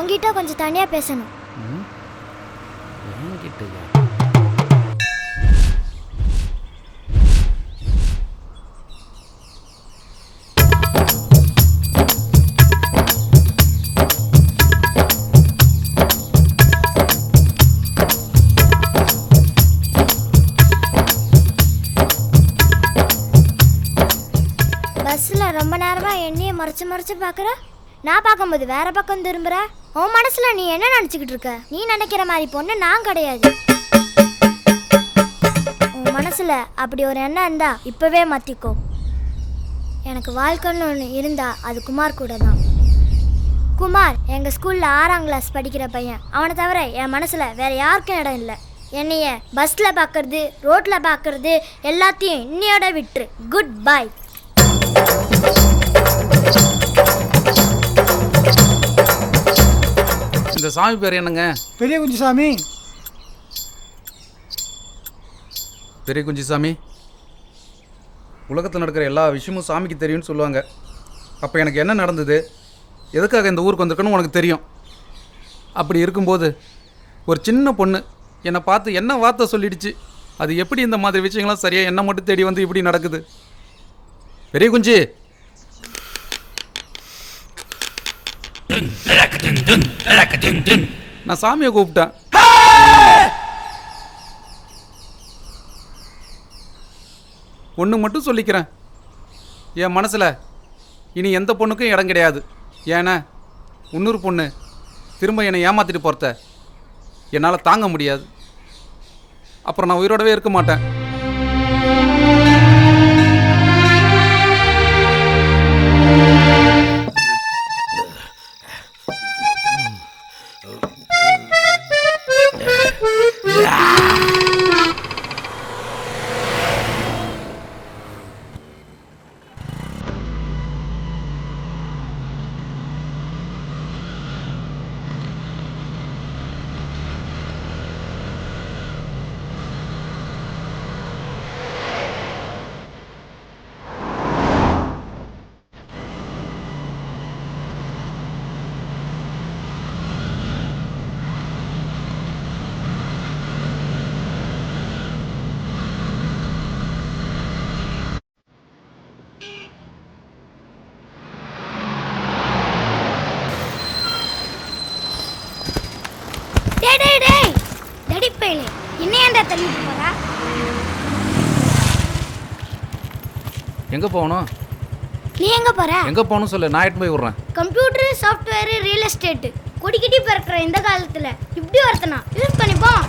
உங்ககிட்ட கொஞ்சம் தனியா பேசணும். பஸ்ல ரொம்ப நேரமா என்னைய மறைச்சு பாக்குற. நான் பார்க்கும்போது வேற பக்கம் திரும்புற. உன் மனசுல நீ என்ன நினைச்சுக்கிட்டு இருக்க? நீ நினைக்கிற மாதிரி பொண்ணு நான் கிடையாது. உன் மனசுல அப்படி ஒரு எண்ணம் இருந்தா இப்பவே மாத்திக்கோ. எனக்கு வாழ்க்கைன்னு ஒன்று இருந்தா அது குமார் கூட தான். குமார் எங்க ஸ்கூல்ல 6ஆம் கிளாஸ் படிக்கிற பையன். அவனை தவிர என் மனசுல வேற யாருக்கும் இடம் இல்லை. என்னைய பஸ்ல பாக்குறது, ரோட்ல பாக்குறது எல்லாத்தையும் இன்னையோட விட்டுரு. Good bye. இந்த சாமி பேர் என்னங்க? பெரிய குஞ்சுசாமி. பெரிய குஞ்சுசாமி, உலகத்தில் நடக்கிற எல்லா விஷயமும் சாமிக்கு தெரியும்னு சொல்லுவாங்க. அப்போ எனக்கு என்ன நடந்தது, எதுக்காக இந்த ஊருக்கு வந்திருக்குன்னு உனக்கு தெரியும். அப்படி இருக்கும்போது ஒரு சின்ன பொண்ணு என்னை பார்த்து என்ன வார்த்தை சொல்லிடுச்சு. அது எப்படி இந்த மாதிரி விஷயங்கள்லாம் சரியாக என்ன மட்டும் தேடி வந்து இப்படி நடக்குது? பெரிய குஞ்சு, நான் சாமியை கூப்பிட்டேன். ஒன்று மட்டும் சொல்லிக்கிறேன், என் மனசில் இனி எந்த பொண்ணுக்கும் இடம் கிடையாது. ஏன்னா இன்னொரு பொண்ணு திரும்ப என்னை ஏமாற்றிட்டு போகிறத என்னால் தாங்க முடியாது. அப்புறம் நான் உயிரோடவே இருக்க மாட்டேன். எங்க போகணும்? நீ எங்க போற? எங்க போகணும் சொல்லு, நான் எடுத்து போய் விடுறேன். கம்ப்யூட்டர், சாஃப்ட்வேர், ரியல் எஸ்டேட் கொடிக்கிட்டி பிறக்கிற இந்த காலத்துல இப்படி ஒருத்தனா யூஸ் பண்ணிப்போம்.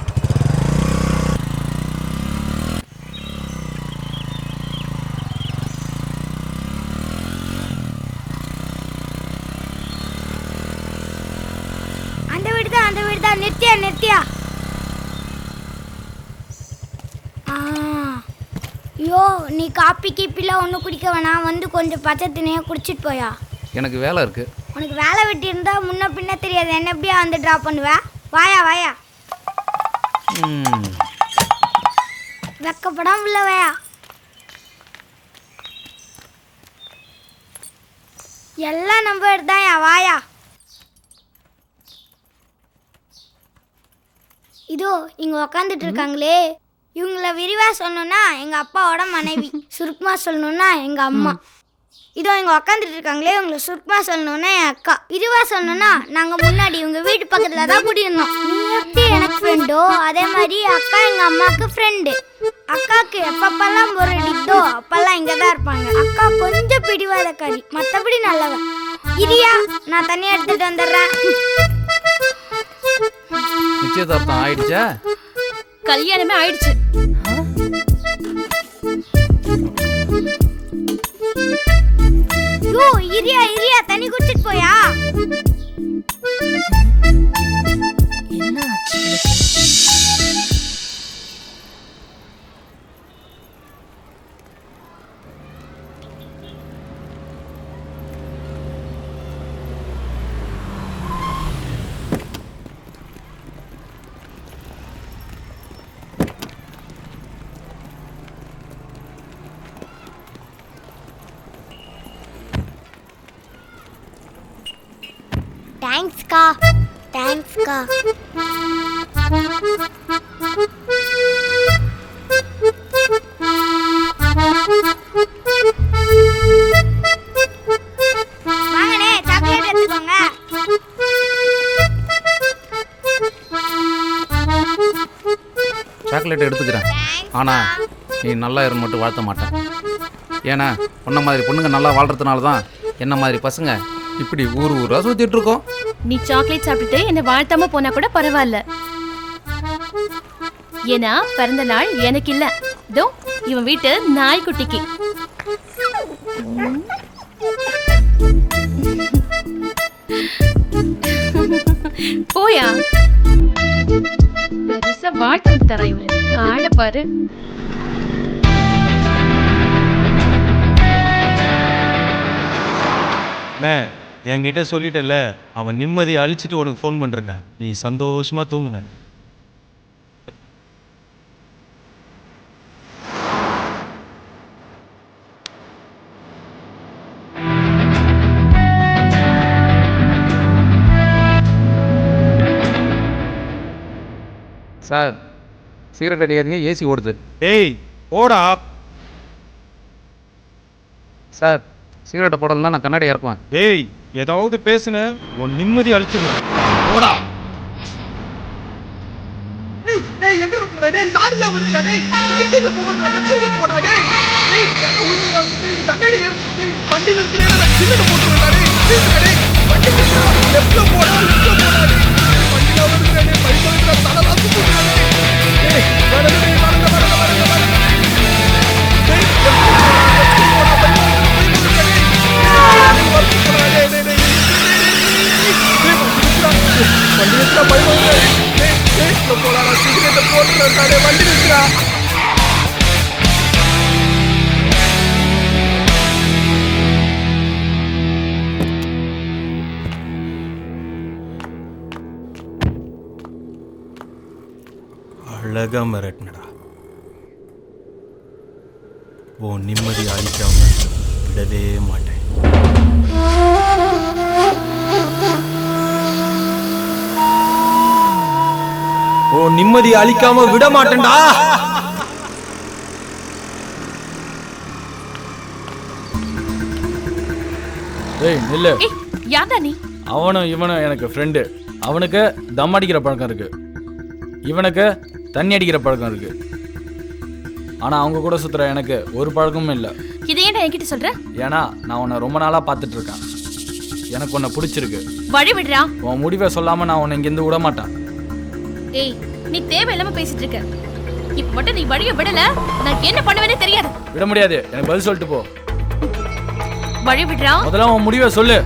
அந்த வீடு தான் நித்யா. ஐயோ, நீ காப்பி கீப்பிலாம் ஒன்றும் குடிக்க வேணாம். வந்து கொஞ்சம் பச்சை தண்ணியாக குடிச்சிட்டு போயா. எனக்கு வேலை இருக்கு. உனக்கு வேலை வெட்டி இருந்தா முன்ன பின்ன தெரியாது, என்ன எப்படியா வந்து ட்ராப் பண்ணுவேன். வாயா வெக்கப்படாம உள்ள வாயா. எல்லாம் நம்ம எடுத்தாயா, வாயா. இதோ இங்க உக்காந்துட்டு இருக்காங்களே, இவங்கள விரிவா சொல்லணும்னா எங்க அப்பாவோட மனைவி, சுருக்கமா சொல்லணும்னா எங்க அம்மா. இதோ இங்க உக்காந்துட்டு இருக்காங்களே, இவங்களை சுருக்கமா சொல்லணும்னா என் அக்கா. விரிவா சொல்லணும்னா நாங்க முன்னாடி இவங்க வீட்டு பக்கத்துல தான் குடியிருந்தோம். நீ எப்படி எனக்கு ஃப்ரெண்டோ அதே மாதிரி அக்கா எங்க அம்மாவுக்கு ஃப்ரெண்டு. அக்காவுக்கு எப்பப்பெல்லாம் ஒரு அடித்தோ அப்பெல்லாம் இங்க தான் இருப்பாங்க. அக்கா கொஞ்சம் பிடிவாதக்காரி, மற்றபடி நல்லவன். இரியா, நான் தனியா எடுத்துட்டு வந்துடுறேன். நிச்சயதார்த்தம் ஆயிடுச்சா? கல்யாணமே ஆயிடுச்சு. யோ, இரியா தண்ணி குடிச்சிட்டு போயா. என்ன ஆச்சு? தேங்க்ஸ்க்கா. தேங்க்ஸ்க்கா. வாங்கண்ணே, சாக்லேட் எடுத்துக்கோங்க. சாக்லேட் எடுத்துக்கிறேன், ஆனால் நீ நல்லா இருந்து மட்டும் வாழ்த்த மாட்டேன். ஏன்னா உன்ன மாதிரி பொண்ணுங்க நல்லா வாழ்கிறதுனால தான் என்ன மாதிரி பசங்க இப்படி ஊராக சுற்றிட்டு இருக்கோம். நீ சாக்லேட் சாப்பிட்டுட்டு என்னை வாழ்த்தாம போனா கூட பரவாயில்ல. ஏன்னா பிறந்த நாள் எனக்கு இல்ல, இதோ இவன் வீட்டு நாய்க்குட்டிக்கு. போயா பெருசா வாழ்த்து தர இவன் ஆட பாரு. என்கிட்ட சொல்லிட்டல, அவன் நிம்மதியை அழிச்சிட்டு உனக்கு ஃபோன் பண்ணுறேங்க. நீ சந்தோஷமா தூங்குன. சார் சிகரெட் அடிக்காதீங்க, ஏசி ஓடுது. டேய் போடா. சார் சிகரெட்டை போடலாம், நான் கண்ணாடி இறக்குவேன். டேய் ஏதாவது பேசுன உன் நிம்மதி அழிச்சிருவேன். போடா. அழகா மிரட்டினடா. உன் நிம்மதி அழிக்காம விடவே மாட்டேன். உன் நிம்மதி அழிக்காம விட மாட்டேன்டா. ஏய் நில்லு. ஏய் யாரா நீ? அவனும் இவனும் எனக்கு ஃப்ரெண்டு. அவனுக்கு தம் அடிக்கிற பழக்கம் இருக்கு, இவனுக்கு தண்ணி அடிக்கிற பழக்கம் இருக்கு. ஆனா அவங்க கூட சுத்துற எனக்கு ஒரு பழக்கமும் இல்லை. இதை ஏன்டா என்கிட்ட சொல்ற? ஏன்னா நான் உன்னை ரொம்ப நாளா பார்த்துட்டு இருக்கேன். எனக்கு உன்னை பிடிச்சிருக்கு. வழி விடுறா. உன் முடிவை சொல்லாம நான் உன்னை இங்கிருந்து விட மாட்டேன். ஏய் நீ தேவையில்லாம பேசிட்டு இருக்க. இப்ப மட்டும் நீ வழிய விடல, நான் என்ன பண்ணுவேனே தெரியாது. விட முடியாது, எனக்கு பதில் சொல்லிட்டு போ. வழி விடுறா. முதல்ல உன் முடிவை சொல்லு.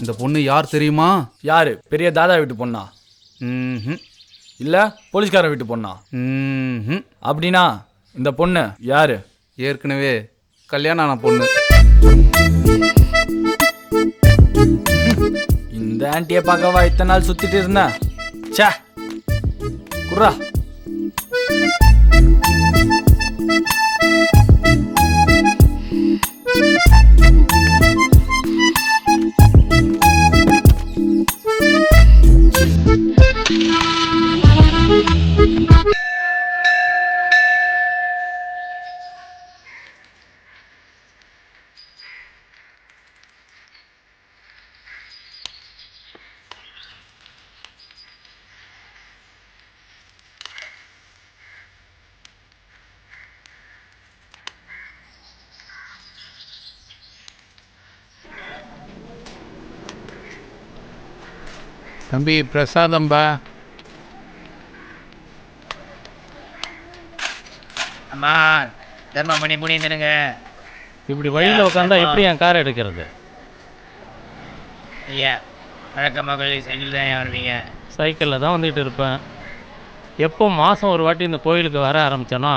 இந்த பொண்ணு யார் தெரியுமா? யாரு? பெரிய தாதா வீட்டு பொண்ணா? ம் இல்ல போலீஸ்கார வீட்டு பொண்ணா? ம் அப்படின்னா இந்த பொண்ணு யாரு? ஏற்கனவே கல்யாணம் ஆன பொண்ணு. இந்த ஆண்டியை பார்க்கவா இத்தனை நாள் சுத்திட்டு இருந்தேன்? சே குர்ரா. தம்பி பிரசாதம்பா. அம்மா தர்மமணி முடிந்துடுங்க. இப்படி வழியில் உட்காந்தா எப்படி என் காரை எடுக்கிறது? ஐயா வழக்கமாக சைக்கிள் தான் வருவீங்க? சைக்கிளில் தான் வந்துக்கிட்டு இருப்பேன். எப்போ மாதம் ஒரு வாட்டி இந்த கோயிலுக்கு வர ஆரம்பித்தேனோ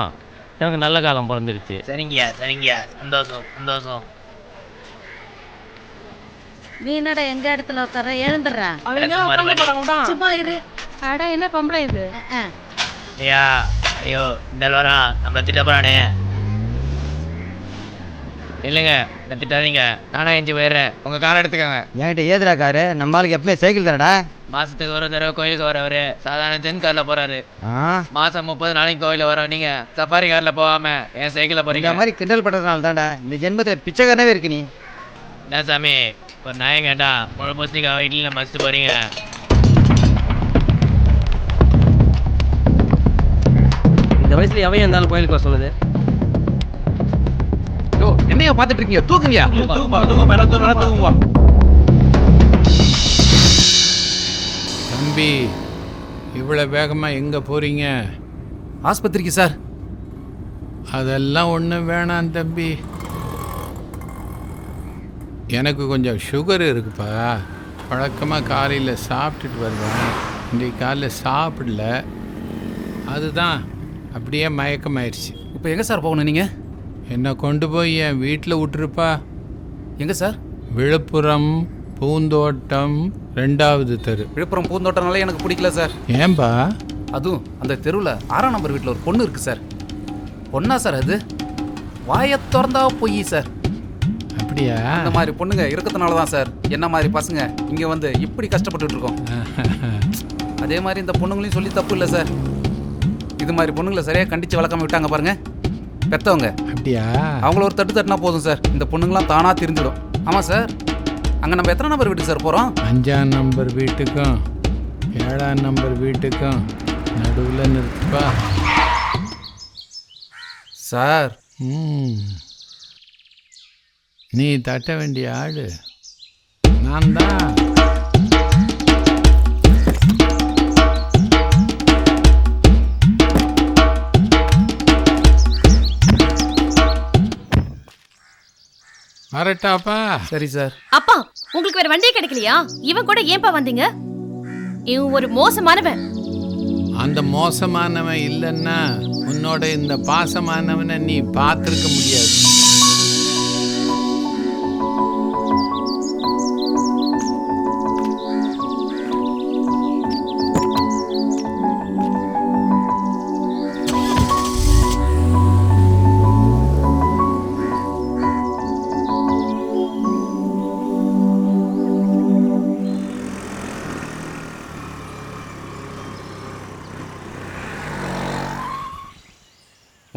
எனக்கு நல்ல காலம் பிறந்துருச்சு. சரிங்கய்யா சரிங்கய்யா, சந்தோஷம் சந்தோஷம். நீ என்னடா எங்க இடத்துல உட்கார? எழுந்துடுறா. சும்மா இரு. அட என்ன பொம்பளை இது? ஐயா ஐயோ இந்த வாரம் நம்மளை திட்ட போறானே. இல்லைங்க திட்டாதீங்க, நானே எஞ்சி போயிடுறேன். உங்கள் காரை எடுத்துக்கோங்க. என்கிட்ட ஏதுடா காரு? நம்ம ஆளுக்கு எப்பவுமே சைக்கிள் தானடா. மாதத்துக்கு ஒரு தடவை கோயிலுக்கு வரவர் சாதாரண தென் காரில் போகிறாரு. ஆ, மாதம் 30 நாளைக்கு கோயிலில் வர நீங்கள் சஃபாரி காரில் போகாமல் என் சைக்கிளில் இந்த போகிறீங்க. மாதிரி கிண்டல் பண்ணுறதுனால தான்டா இந்த ஜென்மத்தில் பிச்சைக்காரனவே இருக்கு நீ. என்ன சாமி, ஒரு நாயம் கேட்டா முழு பூசணிக்காய் இட்லியில் மசித்து போகிறீங்க. இந்த வயசுல எவன் இருந்தாலும் கோயிலுக்கு வர சொல்லுது. யோ என்னையா பார்த்துட்டு இருக்கீங்க? தூக்குங்க. தம்பி, இவ்வளோ வேகமாக எங்கே போகிறீங்க? ஆஸ்பத்திரிக்கு சார். அதெல்லாம் ஒன்றும் வேணாம் தம்பி. எனக்கு கொஞ்சம் சுகர் இருக்குப்பா. வழக்கமாக காலையில் சாப்பிட்டுட்டு வருவேன். இன்றைக்கு காலையில் சாப்பிடல, அதுதான் அப்படியே மயக்கமாயிடுச்சு. இப்போ எங்கே சார் போகணும் நீங்கள்? என்னை கொண்டு போய் என் வீட்டில் விட்டுருப்பா. எங்கே சார்? விழுப்புரம் பூந்தோட்டம் 2வது தெரு. விழுப்புரம் பூந்தோட்டம்னாலே எனக்கு பிடிக்கல சார். ஏன்பா? அதுவும் அந்த தெருவில் 6ஆம் நம்பர் வீட்டில் ஒரு பொண்ணு இருக்குது சார். பொண்ணா சார் அது? வாயை திறந்தா பொய் சார். அப்படியா? அந்த மாதிரி பொண்ணுங்க இருக்கிறதுனால தான் சார் என்ன மாதிரி பசங்க இங்கே வந்து இப்படி கஷ்டப்பட்டுட்டு இருக்கோம். அதே மாதிரி இந்த பொண்ணுங்களையும் சொல்லி தப்பு இல்லை சார். இது மாதிரி பொண்ணுங்களை சரியாக கண்டித்து வளர்க்காம விட்டாங்க பாருங்க பெற்றவங்க. அப்படியா? அவங்கள ஒரு தட்டு தட்டினா போதும் சார், இந்த பொண்ணுங்களாம் தானாக தெரிஞ்சிடும். ஆமாம் சார். அங்கே நம்ம எத்தனை நம்பர் வீட்டுக்கு சார் போகிறோம்? 5ஆம் நம்பர் வீட்டுக்கும் 7ஆம் நம்பர் வீட்டுக்கும் நடுவில் நிறுத்துப்பா. சார் நீ தட்ட வேண்டிய ஆளு நான் தான். வரட்டாப்பா? சரி சார். அப்பா, உங்களுக்கு வேற வண்டியே கிடைக்கலையா? இவன் கூட ஏன்பா வந்தீங்க? இவன் ஒரு மோசமானவன். அந்த மோசமானவன் இல்லைன்னா உன்னோட இந்த பாசமானவனை நீ பார்த்துருக்க முடியாது.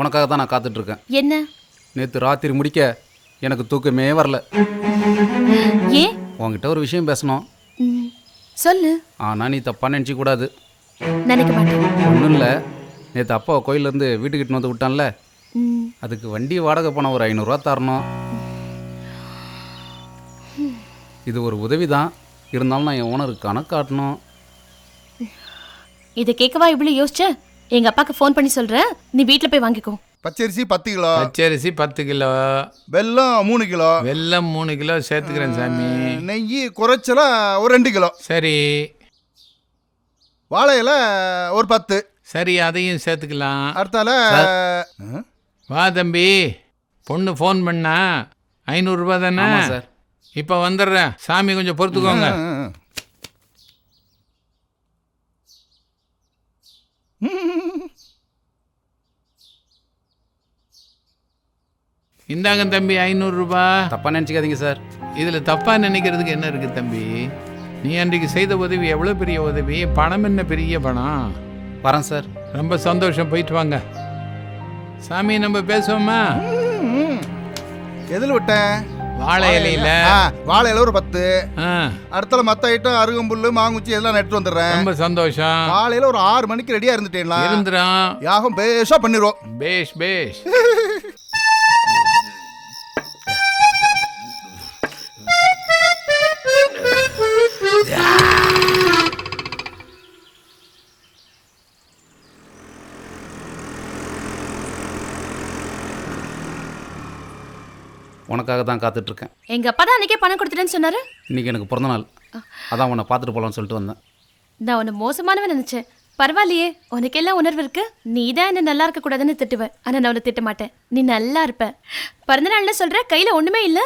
உனக்காக தான் நான் காத்துட்ருக்கேன். என்ன? நேற்று ராத்திரி முடிக்க எனக்கு தூக்கமே வரல. ஏன்? உங்ககிட்ட ஒரு விஷயம் பேசணும். சொல்லு. ஆனால் நீ தப்பாக நினச்சிக்க கூடாது. நினைக்க மாட்டேன். ஒன்றும் இல்லை, நேற்று அப்பா கோயிலேருந்து வீட்டுக்கிட்டு வந்து விட்டான்ல, அதுக்கு வண்டி வாடகை பணம் ஒரு 500 ரூபா தரணும். இது ஒரு உதவி தான், இருந்தாலும் நான் என் ஓனருக்கு கணக்கு காட்டணும். இதை கேட்கவா இவ்வளோ யோசிச்ச? எங்க அப்பாக்கு ஃபோன் பண்ணி சொல்றேன், நீ வீட்டில் போய் வாங்கிக்கோ. பச்சரிசி 10 கிலோ. பச்சரிசி 10 கிலோ. வெல்லம் 3 கிலோ. வெல்லம் 3 கிலோ சேர்த்துக்கிறேன் சாமி. நெய் குறைச்சலா ஒரு 2 கிலோ. சரி. வாழை இலை ஒரு 10. சரி, அதையும் சேர்த்துக்கலாம். அடுத்தால வா தம்பி, பொண்ணு ஃபோன் பண்ணா 500 ரூபா தானே? சார். இப்போ வந்துடுறேன் சாமி, கொஞ்சம் பொறுத்துக்கோங்க. இந்தாங்க தம்பி 500 ரூபா. தப்பாக நினச்சிக்காதீங்க சார். இதில் தப்பாக நினைக்கிறதுக்கு என்ன இருக்குது தம்பி? நீ அன்றைக்கு செய்த உதவி எவ்வளோ பெரிய உதவி. பணம் என்ன பெரிய பணம். வரேன் சார். ரொம்ப சந்தோஷம், போயிட்டு வாங்க. சாமி, நம்ம பேசுவோமா? எதில் விட்டேன்? வாழை இலையில. வாழை இலை ஒரு 10. அடுத்தால மற்ற ஐட்டம் அருகம்புல்லு மாங்குச்சி எல்லாம் நட்டு வந்துடுறேன். ரொம்ப சந்தோஷம். காலையில் ஒரு 6 மணிக்கு ரெடியாக இருந்துட்டேங்களா? இருந்துடும். யாகம் பேஷா பண்ணிடுவோம். பேஷ் பேஷ். உனக்காக தான் காத்துட்ருக்கேன். எங்க அப்பா தான் அன்னைக்கே பணம் கொடுத்துட்டேன்னு சொன்னாரு. இன்றைக்கி எனக்கு பிறந்த நாள், அதான் உன்னை பார்த்துட்டு போகலான்னு சொல்லிட்டு வந்தேன். நான் உன்னை மோசமானவன் நினைச்சேன். பரவாயில்லையே, உனக்கெல்லாம் உணர்வு இருக்கு. நீ தான் என்ன நல்லா இருக்க கூடாதுன்னு திட்டுவேன், ஆனா நான் உன்னை திட்ட மாட்டேன். நீ நல்லா இருப்ப. பிறந்த நாள்னு சொல்ற, கையில ஒண்ணுமே இல்ல.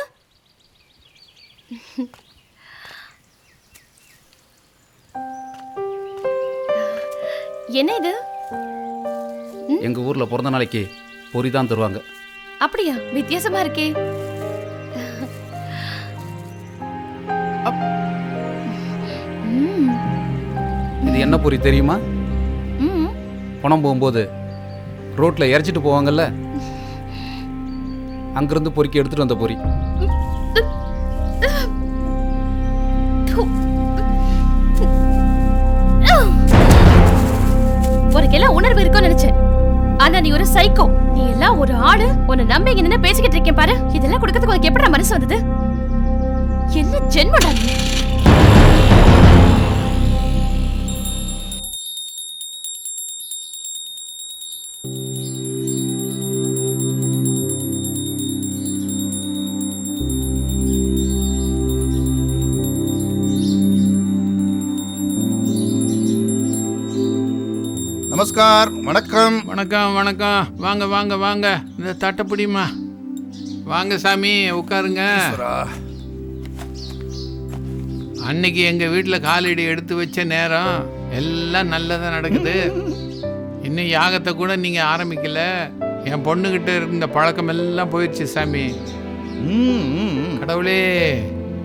என்ன இது? எங்கள் ஊரில் பிறந்த நாளைக்கு பொரி தான் தருவாங்க. அப்படியா? வித்தியாசமா இருக்கே. இது என்ன பொரி தெரியுமா? ம். பணம் போகும்போது ரோட்டில் இறச்சிட்டு போவாங்கல்ல, அங்கேருந்து பொறுக்கி எடுத்துகிட்டு வந்த பொரி. உனக்கெல்லாம் உணர்வு இருக்கும்னு நினைச்சேன். ஆனா நீ ஒரு சைக்கோ. நீ எல்லாம் ஒரு ஆளு. உன்னை நம்பி இங்க நின்னு பேசிக்கிட்டு இருக்கேன் பாரு. இதெல்லாம் கொடுக்கறதுக்கு உனக்கு எப்படி மனசு வந்தது? என்ன ஜென்மடா நீ? நமஸ்கார், வணக்கம். வணக்கம் வணக்கம். வாங்க வாங்க வாங்க, இந்த தட்டை பிடிமா. வாங்க சாமி, உட்காருங்க. அன்னைக்கு எங்கள் வீட்டில் காலடி எடுத்து வச்ச நேரம் எல்லாம் நல்லதாக நடக்குது. இன்னும் யாகத்தை கூட நீங்கள் ஆரம்பிக்கல. என் பொண்ணுக்கிட்ட இருந்த பழக்கம் எல்லாம் போயிடுச்சு சாமி. கடவுளே,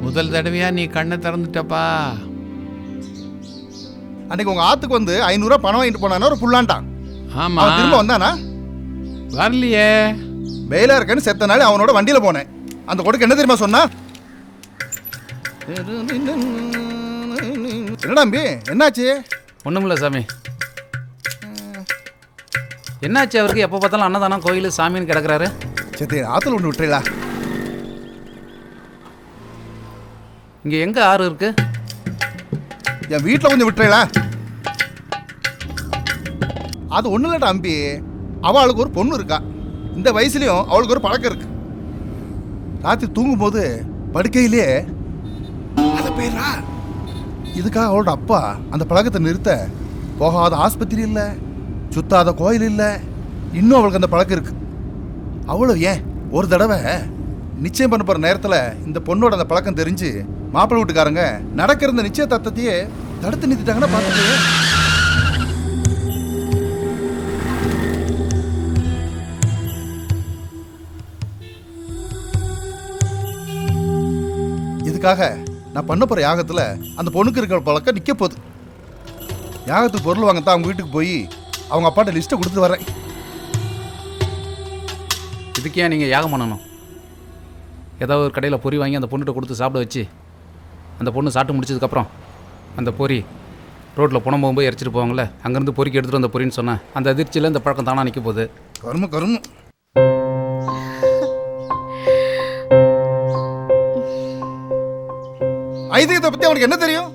முதல் தடவையாக நீ கண்ணை திறந்துட்டப்பா. அன்னைக்கு உங்க ஆத்துக்கு வந்து 500 ரூபாய் பணம் வாங்கிட்டு போனானா ஒரு புல்லாண்டான். ஆமா, அவன் திரும்ப வந்தானா? வரலையே. வெயிலா இருக்கேன்னு செத்த நாள் அவனோட வண்டியில போனேன். அந்த கொடுக்கு என்ன தெரியுமா சொன்னா? என்னடா அம்பி, என்னாச்சு? ஒன்றுமில்ல சாமி. என்னாச்சு அவருக்கு? எப்போ பார்த்தாலும் அன்னதானம் கோயில் சாமின்னு கிடக்குறாரு. சரி, ஆத்துல ஒன்று விட்டுறீங்களா? இங்கே எங்கே ஆறு இருக்கு? என் வீட்டில் கொஞ்சம் விட்டுறீங்களா? அது ஒன்றும் இல்லடா அம்பி, அவளுக்கு ஒரு பொண்ணு இருக்கா. இந்த வயசுலயும் அவளுக்கு ஒரு பழக்கம் இருக்கு. ராத்திரி தூங்கும்போது படுக்கையிலே அதை பேரா. இதுக்காக அவளோட அப்பா அந்த பழக்கத்தை நிறுத்த போகாத ஆஸ்பத்திரி இல்லை, சுத்தாத கோயில் இல்லை, இன்னும் அவளுக்கு அந்த பழக்கம் இருக்கு. அவளும் ஏன் ஒரு தடவை நிச்சயம் பண்ண போகிற நேரத்தில் இந்த பொண்ணோட அந்த பழக்கம் தெரிஞ்சு மாப்பிள்ளை வீட்டுக்காரங்க நடக்கிற இந்த நிச்சயதார்த்தத்தையே தடுத்து நிறுத்திட்டாங்கன்னா பார்த்துட்டு. இதுக்காக நான் பண்ண போகிற யாகத்தில் அந்த பொண்ணுக்கு இருக்கிற பழக்கம் நிற்க போகுது. யாகத்துக்கு பொருள் வாங்கத்தான் அவங்க வீட்டுக்கு போய் அவங்க அப்பாட்ட லிஸ்ட்டை கொடுத்துட்டு வரேன். இதுக்கே நீங்கள் யாகம் பண்ணணும். ஏதாவது ஒரு கடையில் பொரி வாங்கி அந்த பொண்ணுகிட்ட கொடுத்து சாப்பிட வச்சு அந்த பொண்ணு சாப்பிட்டு முடிச்சதுக்கப்புறம் அந்த பொரி ரோட்டில் பணம் போகும்போது இறச்சிட்டு போவாங்கள்ல, அங்கேருந்து பொறிக்கு எடுத்துகிட்டு வந்த பொரின்னு சொன்னேன். அந்த அதிர்ச்சியில் இந்த பழக்கம் தானாக நிற்க போகுது. கரும ஐதீகத்தை பற்றி அவனுக்கு என்ன தெரியும்?